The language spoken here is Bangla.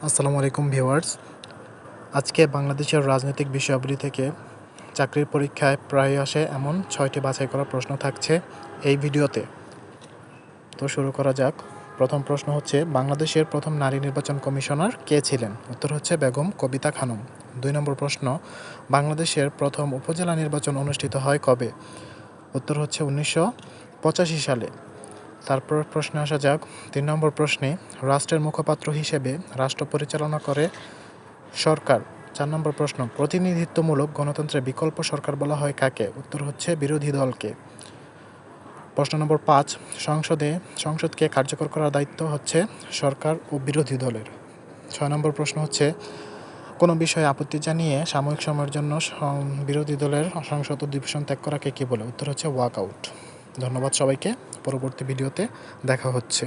আসসালামু আলাইকুম ভিউয়ার্স। আজকে বাংলাদেশের রাজনৈতিক বিষয়াবলী থেকে চাকরির পরীক্ষায় প্রায়ই আসে এমন ৬টি বাছাই করা প্রশ্ন থাকছে এই ভিডিওতে। তো শুরু করা যাক। প্রথম প্রশ্ন হচ্ছে, বাংলাদেশের প্রথম নারী নির্বাচন কমিশনার কে ছিলেন? উত্তর হচ্ছে বেগম কবিতা খানম। ২ নম্বর প্রশ্ন, বাংলাদেশের প্রথম উপজেলা নির্বাচন অনুষ্ঠিত হয় কবে? উত্তর হচ্ছে ১৯৮৫ সালে। তারপর প্রশ্নে আসা যাক। ৩ নম্বর প্রশ্নে, রাষ্ট্রের মুখপাত্র হিসেবে রাষ্ট্র পরিচালনা করে সরকার। ৪ নম্বর প্রশ্ন, প্রতিনিধিত্বমূলক গণতন্ত্রের বিকল্প সরকার বলা হয় কাকে? উত্তর হচ্ছে বিরোধী দলকে। প্রশ্ন নম্বর ৫, সংসদকে কার্যকর করার দায়িত্ব হচ্ছে সরকার ও বিরোধী দলের। ৬ নম্বর প্রশ্ন হচ্ছে, কোনো বিষয়ে আপত্তি জানিয়ে সাময়িক সময়ের জন্য বিরোধী দলের সংসদ অধিবেশন ত্যাগ করাকে কী বলে? উত্তর হচ্ছে ওয়াক আউট। ধন্যবাদ সবাইকে। পরবর্তী ভিডিওতে দেখা হচ্ছে।